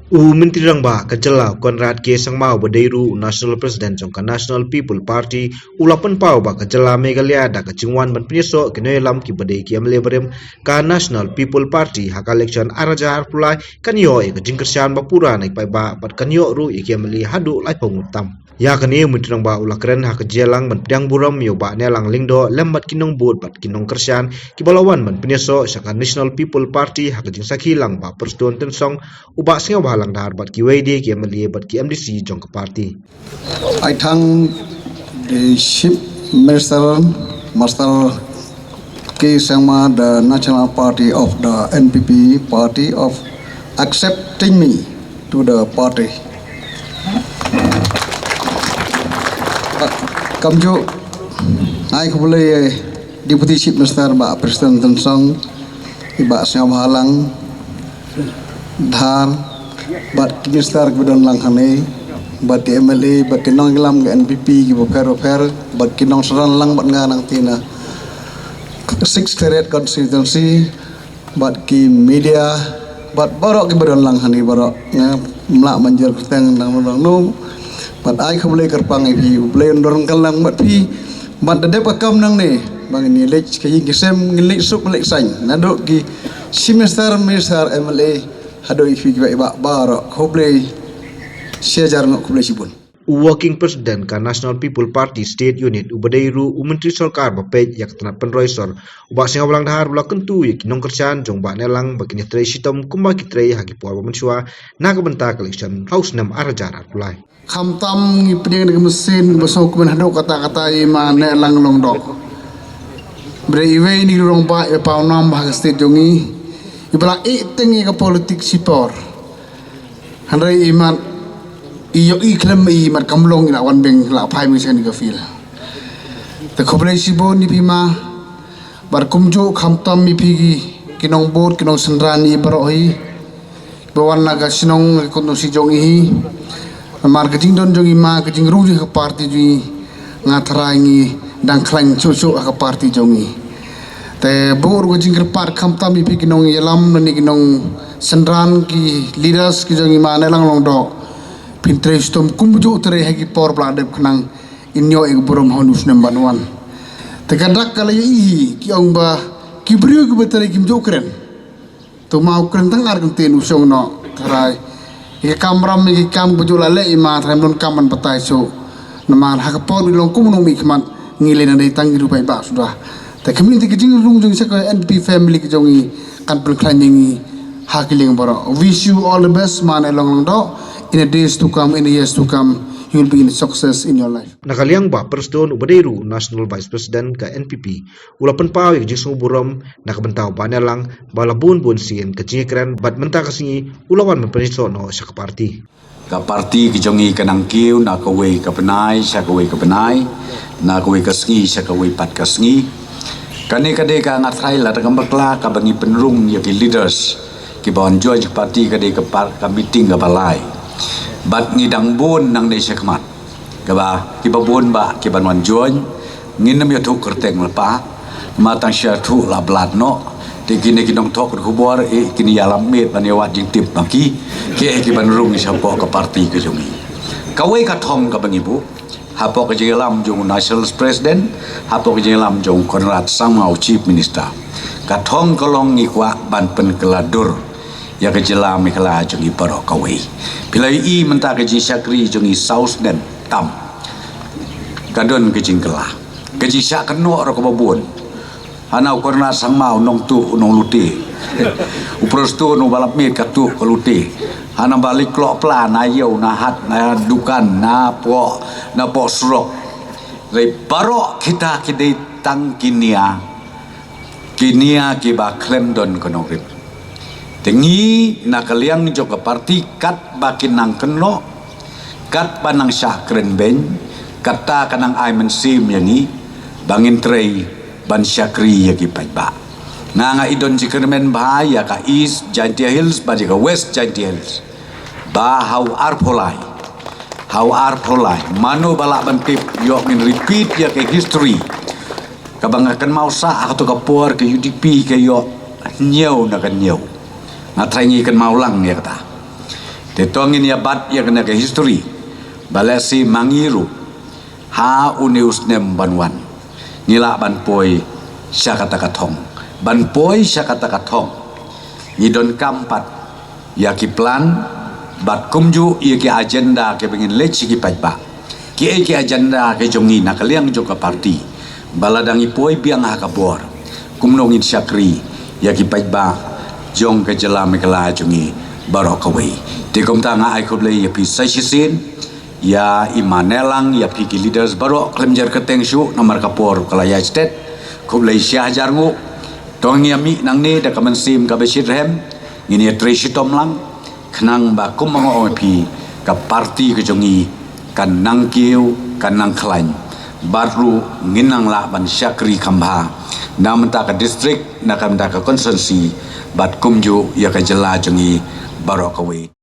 Menteri Rangba Kajala Konrad K Sangmau Badairu National President Jongka National People Party ulapan pau ba Kajala Meghalaya da kacingwan ban pinyeso kinoelam ki badai ki amleberem ka National People Party hak election araja arpulai kanyo e kajingkersian bapura naik pai ba pat kanyo ru ki amli hadu lai pengutam. Ya kani Menteri Rangba ulakren hak jelang ban pedang buram yo ba nelang lingdo lembat kinong bud bat kinong kersian ki balawan ban pinyeso saka National People Party hak jingsaki lang ba persatuan tensong ubak singaw bahalang dahar bat ki WD ki amli bat ki MDC jong ke party. I thank the Chief Minister, Master K. Sangma, the National Party of the NPP Party, of accepting me to the party. Kamjo, I boleh Deputy Chief Minister, Pak Presiden Tensong, Iba Singaw Bahalang, Dhar, Bat Minister Kemudian Langhane, Bat MLA, Bat Kinong Ilam ke NPP, Ibu Per, Bat Kinong Seran Lang, Bat Nganang Tina, 6 Caret Constituency, Bat Ki Media, Bat Barok Kemudian Langhane, Barok Melak Manjir Keteng Nang Nung, Bat ai boleh kerpang ipi, boleh dorong kalang bat pi, bat ada pakam nang ni, bang ni lek kayi kisem ngilik sup lek sain, nadok ki semester MLA, hado ipi iba barok, boleh sejar ngok boleh sibun. Working President ka National People Party State Unit Ubadairu Menteri Sarkar Bapej yak tanat penroisor ubak singaw balang dahar bula kentu yak kinong kersian jong ba nelang bagini trei sitom kumba ki trei hagi puar bamensua na kabenta election house 6 arajar arpulai. Kham tam ngi peding dengan mesin besok kemen hadok kata-kata ima nelang long dok. Bre iwe ni rong ba e pau nam bah state jongi ibala tengi ka politik sipor. Handai iman iyo iklem i mat kamlong ila wan beng la pai mi sen ka fil. Te khoblai sibon ni pima bar kumjo kham tam mi phigi kinong bot kinong senrani baroi bawan naga sinong kono si jongi mar kajing don jongi ma kajing ruji ka party ji ngatrangi dang klang cucu ka party jongi te bor kajing kerpar kham tam mi phigi kinong yelam ni kinong senran ki leaders ki jongi ma nelang long dok pintre stom kumbujo tere hagi por bladep kenang inyo eg borom honus number 1 tegadak kala yi ki ong ba ki brio ki betere kim jokren to mau kren tang ar ten usong no trai ki kamram ki kam bujula le ima tram don kaman patai so namar hak por long kumunong mi kman ngile na dai tangi rupai ba sudah te community ki jing rung jong sa NP family ki jongi kan pelklanyi hakiling baro. Wish you all the best man along do. In the days to come, in the years to come, you will be in success in your life. Nakaliang ba Preston Ubadairu National Vice President ka NPP ulapan pau yak jisung buram nakabentaw panelang balabun bun sien kajingkran bat menta kasingi ulawan mempeniso no sa party. Ka party kijongi kanang kiu na kaway kapenai sa kaway kapenai na kaway kasngi sa kaway pat kasngi kane kade ka ngatrai la takambakla ka bangi penrung ya ki leaders ki bawan George party kade ka meeting ka balai bat ngidang bun nang dei sekmat kaba ki babun ba ki banwan join nginam ya thuk kerteng lepa matang sya thu la blat no ti kini kinong thok ku bor e kini yalam met ban yawat jing tip maki ki banrung sapo ka party ke jongi kawai ka thong ka bangibu hapo ka jelam jong national president hapo ka jelam jong Konrad Sangmau chief minister ka thong kolong ngi kwa ban pen keladur ya ke jelam mikala jongi paro kawai pilai i menta ke ji sakri jongi south dan tam kadon ke jingkela ke ji sak keno ro ko babun anau Konrad Sangmau nong tu nong luti uprosto no balap mit ka tu ko luti ana balik klok plan ayo na hat na dukan na po srok re paro kita kidai tang kinia ki ba klemdon kono rip tengi nakaliang joka parti kat bakin nang keno kat panang syakren ben kata kanang aimen sim yangi bangin trei ban syakri yaki paiba nga idon sikermen bahaya ka east Jaintia Hills ba ka west Jaintia Hills ba how arpolai mano balak ban tip yo min repeat ya ke history kabangakan mau sa atau kapor ke UDP ke yo nyau na kan nyau ngatrengi kan maulang ya kata Tetongin ya bat ya kena ke history. Balasi mangiru ha uneus nem banwan. Nila banpoi syakata katong. Banpoi syakata katong. Ngidon kampat ya ki plan bat kumju ya ki agenda ke pengen leci ki pajba. Ki agenda ke jongi nakaliang joka parti. Baladangi poi biang ha kabor. Kumnongin syakri ya ki pajba jong ke jela mekala jongi barokawai. Tikom tanga ai khoble ya pi saisisin ya imanelang ya pi ki leaders barok klemjar keteng shu nomor kapor kalaya state khoble syah jarngu tong ya mi nang ne da kamen sim ka beshir hem ngini treshitom lang khnang ba kum mango pi ka parti ke jongi kan nang kiu kan nang khlain baru nginang la ban syakri khamba namta ka district nakam da ka constituency bat kumju ya ka jela jongi barokawai.